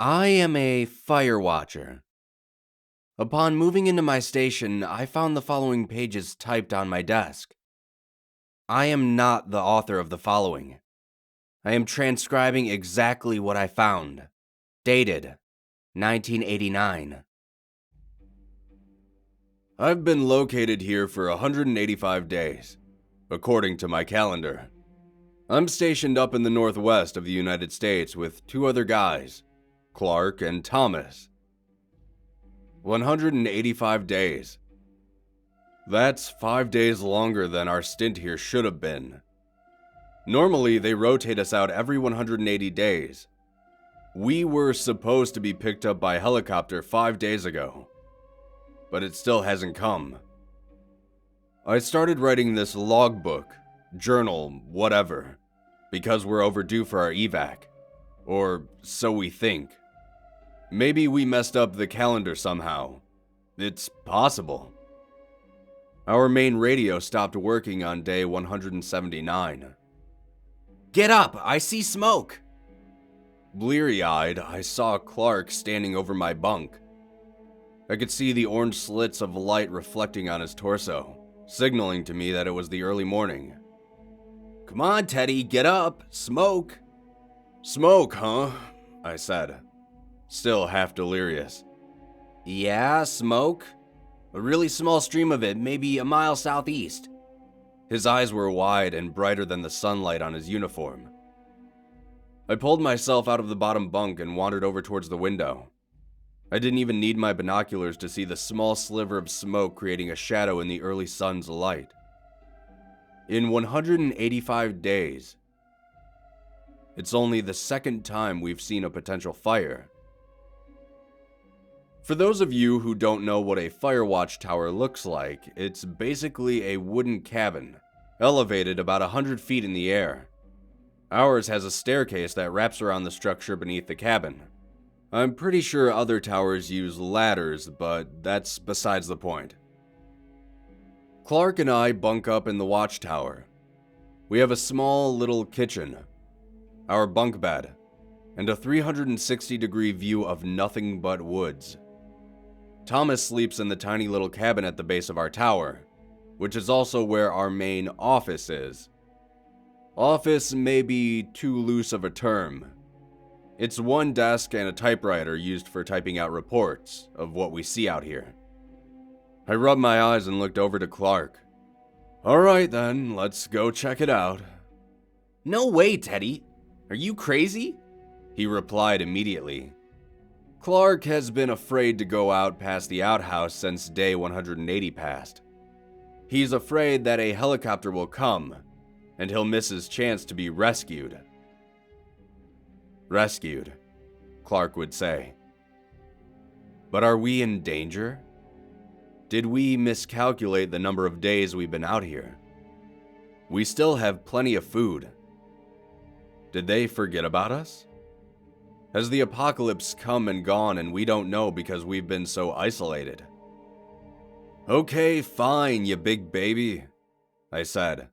I am a Firewatcher. Upon moving into my station, I found the following pages typed on my desk. I am not the author of the following. I am transcribing exactly what I found. Dated 1989. I've been located here for 185 days, according to my calendar. I'm stationed up in the northwest of the United States with two other guys, Clark and Thomas. 185 days. That's 5 days longer than our stint here should have been. Normally, they rotate us out every 180 days. We were supposed to be picked up by helicopter 5 days ago, but it still hasn't come. I started writing this logbook, journal, whatever, because we're overdue for our evac. Or so we think. Maybe we messed up the calendar somehow. It's possible. Our main radio stopped working on day 179. Get up! I see smoke! Bleary-eyed, I saw Clark standing over my bunk. I could see the orange slits of light reflecting on his torso, signaling to me that it was the early morning. Come on, Teddy, get up! Smoke! Smoke, huh? I said, still half delirious. Yeah, smoke. A really small stream of it, maybe a mile southeast. His eyes were wide and brighter than the sunlight on his uniform. I pulled myself out of the bottom bunk and wandered over towards the window. I didn't even need my binoculars to see the small sliver of smoke creating a shadow in the early sun's light. In 185 days, it's only the second time we've seen a potential fire. For those of you who don't know what a Firewatch tower looks like, it's basically a wooden cabin, elevated about 100 feet in the air. Ours has a staircase that wraps around the structure beneath the cabin. I'm pretty sure other towers use ladders, but that's besides the point. Clark and I bunk up in the watchtower. We have a small little kitchen, our bunk bed, and a 360-degree view of nothing but woods. Thomas sleeps in the tiny little cabin at the base of our tower, which is also where our main office is. Office may be too loose of a term. It's one desk and a typewriter used for typing out reports of what we see out here. I rubbed my eyes and looked over to Clark. All right then, let's go check it out. No way, Teddy. Are you crazy? He replied immediately. Clark has been afraid to go out past the outhouse since day 180 passed. He's afraid that a helicopter will come, and he'll miss his chance to be rescued. Rescued, Clark would say. But are we in danger? Did we miscalculate the number of days we've been out here? We still have plenty of food. Did they forget about us? Has the apocalypse come and gone and we don't know because we've been so isolated? Okay, fine, you big baby, I said.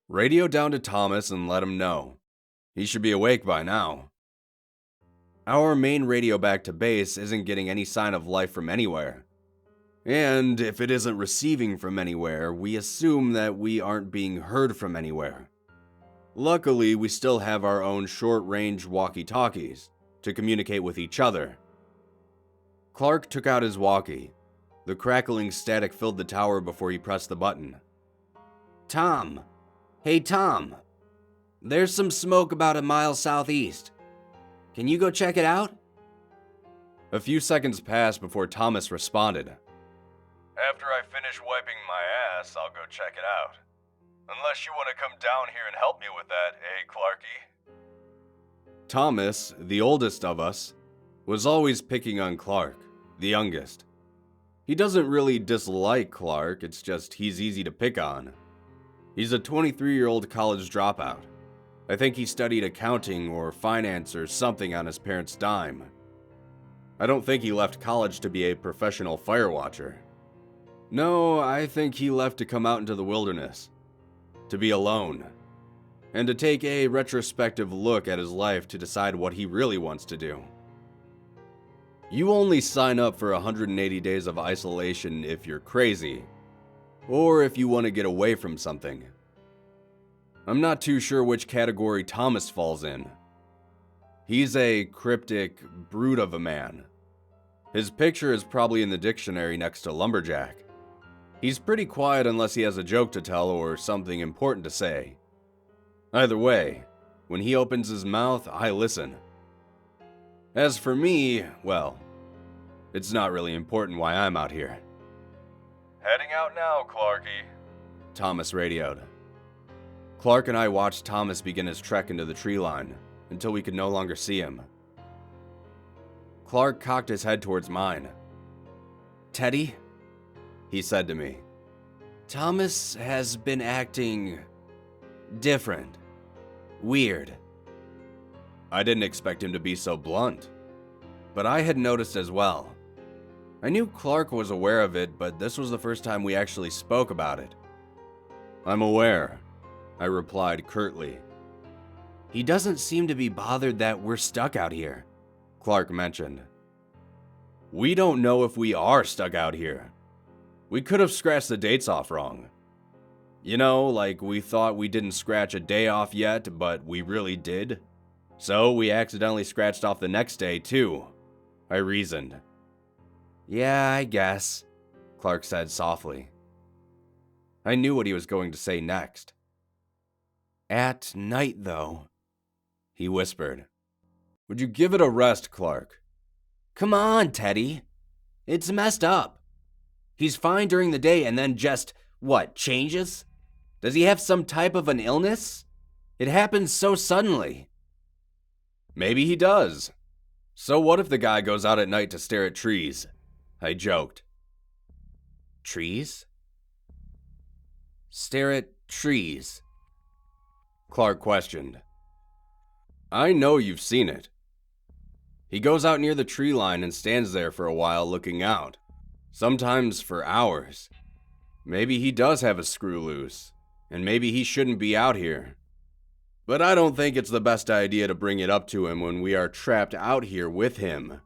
Radio down to Thomas and let him know. He should be awake by now. Our main radio back to base isn't getting any sign of life from anywhere. And if it isn't receiving from anywhere, we assume that we aren't being heard from anywhere. Luckily, we still have our own short-range walkie-talkies to communicate with each other. Clark took out his walkie. The crackling static filled the tower before he pressed the button. Tom. Hey, Tom. There's some smoke about a mile southeast. Can you go check it out? A few seconds passed before Thomas responded. After I finish wiping my ass, I'll go check it out. Unless you want to come down here and help me with that, eh, Clarky? Thomas, the oldest of us, was always picking on Clark, the youngest. He doesn't really dislike Clark, it's just he's easy to pick on. He's a 23-year-old college dropout. I think he studied accounting or finance or something on his parents' dime. I don't think he left college to be a professional firewatcher. No, I think he left to come out into the wilderness, to be alone, and to take a retrospective look at his life to decide what he really wants to do. You only sign up for 180 days of isolation if you're crazy, or if you want to get away from something. I'm not too sure which category Thomas falls in. He's a cryptic brute of a man. His picture is probably in the dictionary next to lumberjack. He's pretty quiet unless he has a joke to tell or something important to say. Either way, when he opens his mouth, I listen. As for me, well, it's not really important why I'm out here. Heading out now, Clarky. Thomas radioed. Clark and I watched Thomas begin his trek into the tree line until we could no longer see him. Clark cocked his head towards mine. "Teddy," he said to me, "Thomas has been acting different, weird." I didn't expect him to be so blunt, but I had noticed as well. I knew Clark was aware of it, but this was the first time we actually spoke about it. "I'm aware," I replied curtly. "He doesn't seem to be bothered that we're stuck out here," Clark mentioned. "We don't know if we are stuck out here. We could have scratched the dates off wrong. You know, like we thought we didn't scratch a day off yet, but we really did. So we accidentally scratched off the next day too," I reasoned. "Yeah, I guess," Clark said softly. I knew what he was going to say next. "At night, though," he whispered. "Would you give it a rest, Clark?" "Come on, Teddy. It's messed up. He's fine during the day and then just, changes? Does he have some type of an illness? It happens so suddenly." "Maybe he does. So what if the guy goes out at night to stare at trees?" I joked. "Trees? Stare at trees?" Clark questioned. "I know you've seen it. He goes out near the tree line and stands there for a while looking out, sometimes for hours. Maybe he does have a screw loose, and maybe he shouldn't be out here. But I don't think it's the best idea to bring it up to him when we are trapped out here with him,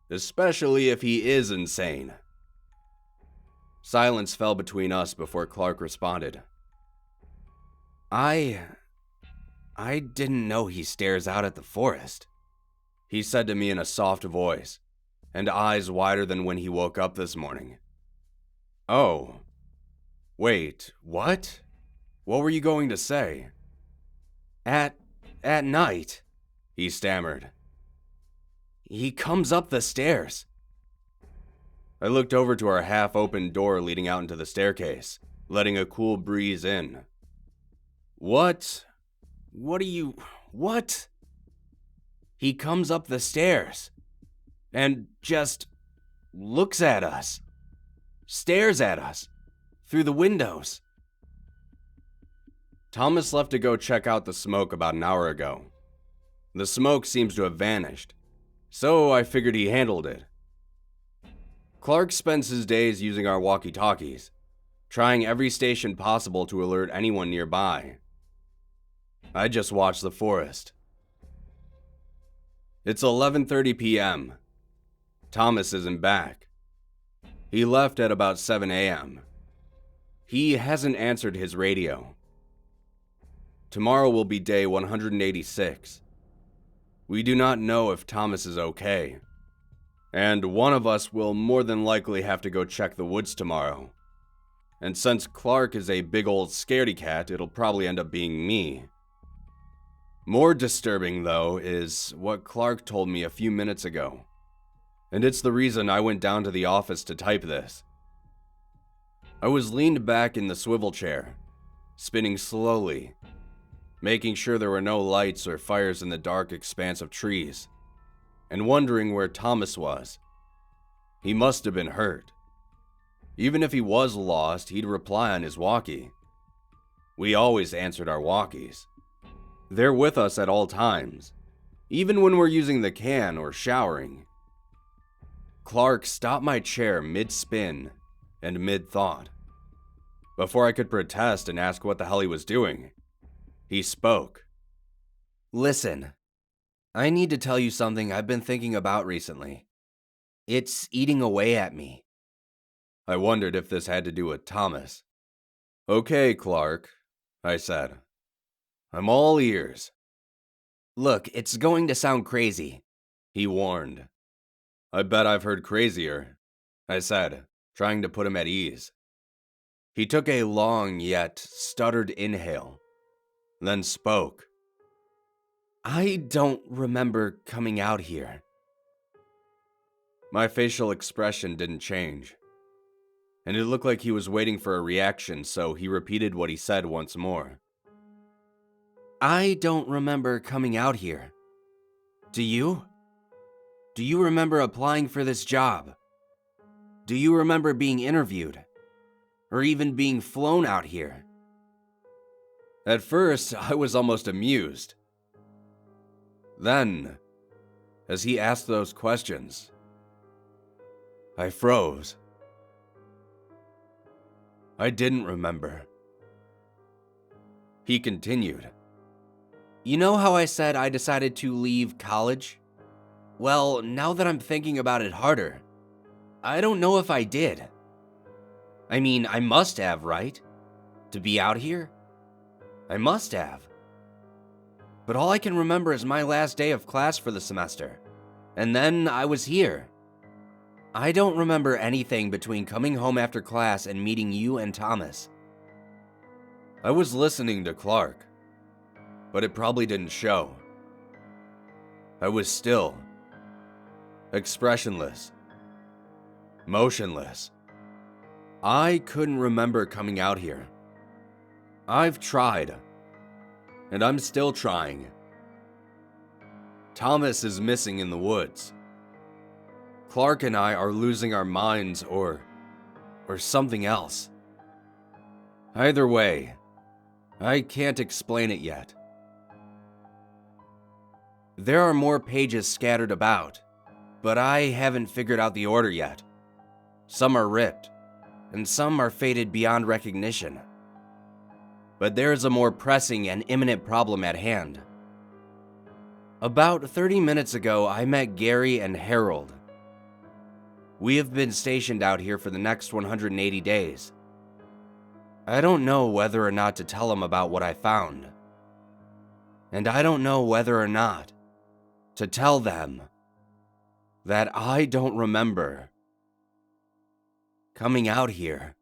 especially if he is insane." Silence fell between us before Clark responded. I didn't know he stares out at the forest," he said to me in a soft voice, and eyes wider than when he woke up this morning. "Oh. Wait, what? What were you going to say?" At night," he stammered. "He comes up the stairs." I looked over to our half-open door leading out into the staircase, letting a cool breeze in. What? He comes up the stairs and just looks at us, stares at us through the windows. Thomas left to go check out the smoke about an hour ago. The smoke seems to have vanished, so I figured he handled it. Clark spends his days using our walkie-talkies, trying every station possible to alert anyone nearby. I just watch the forest. It's 11:30 p.m. Thomas isn't back. He left at about 7 a.m. He hasn't answered his radio. Tomorrow will be day 186. We do not know if Thomas is okay, and one of us will more than likely have to go check the woods tomorrow. And since Clark is a big old scaredy cat, it'll probably end up being me. More disturbing, though, is what Clark told me a few minutes ago, and it's the reason I went down to the office to type this. I was leaned back in the swivel chair, spinning slowly, making sure there were no lights or fires in the dark expanse of trees, and wondering where Thomas was. He must have been hurt. Even if he was lost, he'd reply on his walkie. We always answered our walkies. They're with us at all times, even when we're using the can or showering. Clark stopped my chair mid-spin and mid-thought. Before I could protest and ask what the hell he was doing, he spoke. "Listen, I need to tell you something I've been thinking about recently. It's eating away at me. I wondered if this had to do with Thomas. Okay, Clark, I said. I'm all ears. Look, it's going to sound crazy, he warned. I bet I've heard crazier, I said, trying to put him at ease. He took a long yet stuttered inhale, then spoke. I don't remember coming out here. My facial expression didn't change, and it looked like he was waiting for a reaction, so he repeated what he said once more. I don't remember coming out here. Do you? Do you remember applying for this job? Do you remember being interviewed? Or even being flown out here? At first, I was almost amused. Then, as he asked those questions, I froze. I didn't remember. He continued. You know how I said I decided to leave college? Well, now that I'm thinking about it harder, I don't know if I did. I mean, I must have, right? To be out here? I must have. But all I can remember is my last day of class for the semester. And then I was here. I don't remember anything between coming home after class and meeting you and Thomas. I was listening to Clark, but it probably didn't show. I was still, expressionless, motionless. I couldn't remember coming out here. I've tried, and I'm still trying. Thomas is missing in the woods. Clark and I are losing our minds or something else. Either way, I can't explain it yet. There are more pages scattered about, but I haven't figured out the order yet. Some are ripped, and some are faded beyond recognition. But there is a more pressing and imminent problem at hand. About 30 minutes ago, I met Gary and Harold. We have been stationed out here for the next 180 days. I don't know whether or not to tell them about what I found. And I don't know whether or not to tell them that I don't remember coming out here.